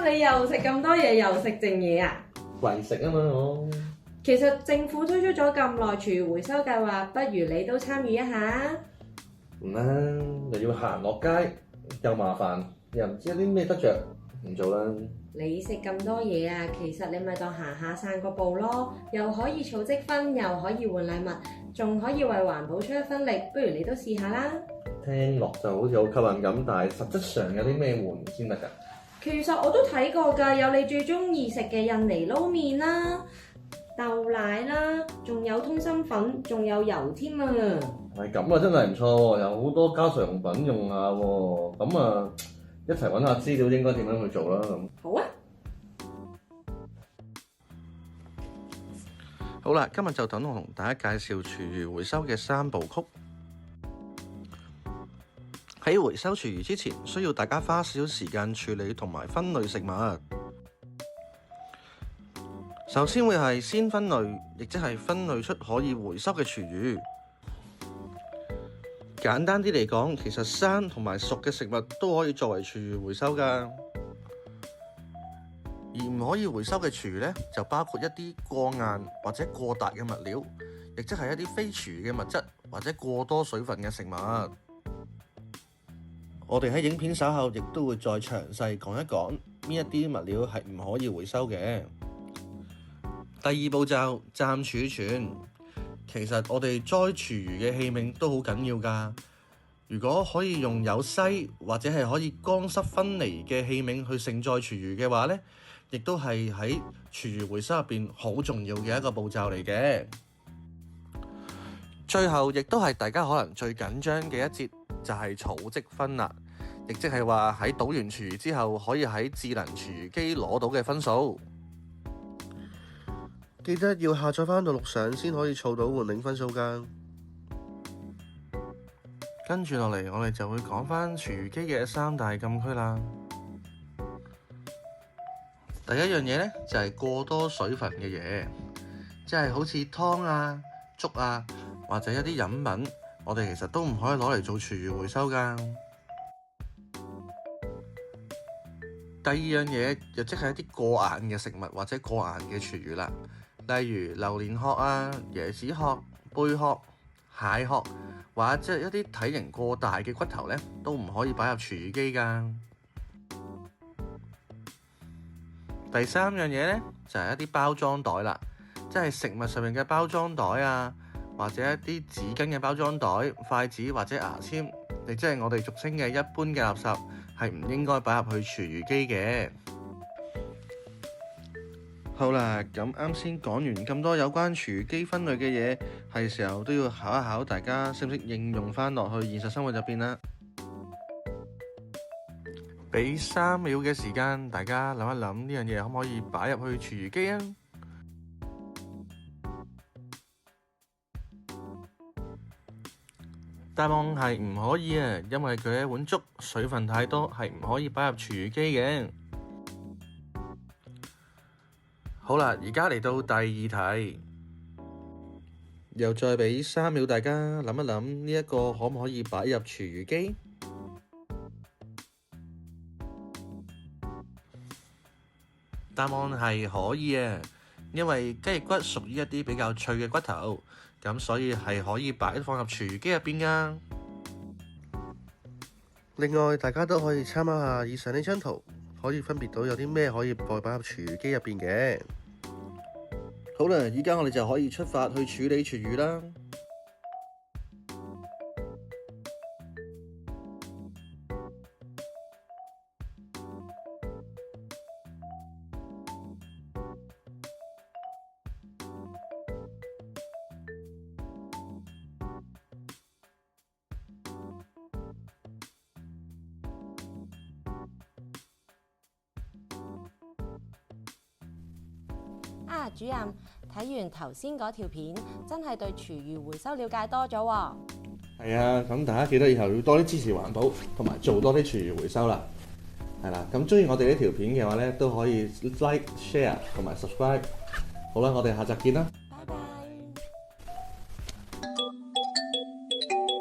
你又食咁多嘢，又食剩嘢啊？為食啊嘛我。其實政府推出咗咁耐廚餘回收計劃，不如你都參與一下。唔啦，又要行落街，又麻煩，又唔知有啲咩得着，唔做啦。你食咁多嘢啊，其實你咪當行下散個步咯，又可以儲積分，又可以換禮物，仲可以為環保出一分力，不如你都試下啦。聽落就好似好吸引咁，但係實質上有啲咩換先得㗎？其實我都睇過㗎，有你最中意食嘅印尼撈麵啦、豆奶啦，仲有通心粉，仲有油添啊！係咁啊，真係唔錯喎，有好多家常用品用下喎。咁啊，一齊揾下資料應該點樣去做啦咁。好啊！好啦，今日就等我同大家介紹廚餘回收嘅3部曲。喺回收廚餘之前，需要大家花少少時間處理同埋分類食物。首先會係先分類，亦即係分類出可以回收嘅廚餘。簡單啲嚟講，其實生同埋熟嘅食物都可以作為廚餘回收㗎。而唔可以回收嘅廚餘呢，就包括一啲過硬或者過大嘅物料，亦即係一啲非廚餘嘅物質或者過多水分嘅食物。我哋喺影片稍後亦都會再詳細講一講邊一啲物料係唔可以回收嘅。第二步驟，暫儲存。其實我哋栽廚餘嘅器皿都好緊要㗎。如果可以用有篩或者係可以乾濕分離嘅器皿去盛載廚餘嘅話呢，亦都係喺廚餘回收入邊好重要嘅一個步驟嚟嘅。最後亦都係大家可能最緊張嘅一節，就係儲積分啦，亦即係話喺倒完廚餘之後，可以喺智能廚餘機攞到嘅分數。記得要下載翻到錄上先可以儲到換領分數㗎。跟住落嚟，我哋就會講翻廚餘機嘅3大禁區啦。第一樣嘢呢，就係過多水分嘅嘢，即係好似湯啊、粥啊或者一啲飲品，我哋其實都唔可以攞嚟做廚餘回收㗎。第二樣嘢就即係一啲過硬嘅食物或者過硬嘅廚餘啦，例如榴蓮殼啊、椰子殼、貝殼、蟹殼，或者一啲體型過大嘅骨頭呢，都唔可以擺入廚餘機㗎。第三樣嘢呢，就係一啲包裝袋啦，即係食物上面嘅包裝袋啊，或者一啲紙巾嘅包裝袋、筷子或者牙籤，亦即係我哋俗稱嘅一般嘅垃圾，係唔應該擺入去廚餘機嘅。好啦，咁啱先講完咁多有關廚餘機分類嘅嘢，係時候都要考一考大家識唔識應用翻落去現實生活入邊啦。俾3秒嘅時間，大家諗一諗呢樣嘢可唔可以擺入去廚餘機啊？答案係唔可以啊，因為佢係一碗粥，水分太多，係唔可以擺入廚餘機嘅。好啦，而家嚟到第2題，又再俾3秒大家諗一諗呢一個可唔可以擺入廚餘機？答案係可以啊，因為雞翼骨屬於一啲比較脆嘅骨頭，咁所以係可以放入廚餘機入邊噶。另外，大家都可以參考下以上呢張圖，可以分別到有啲咩可以擺入廚餘機入邊嘅。好啦，而家我哋就可以出發去處理廚餘啦。主任，睇完頭先嗰條片，真係對廚餘回收了解多咗喎。係啊，咁大家記得以後要多啲支持環保，同埋做多啲廚餘回收啦。係啦，咁鍾意我哋呢條片嘅話咧，都可以 like、share 同埋 subscribe。好啦，我哋下集見啦。拜拜。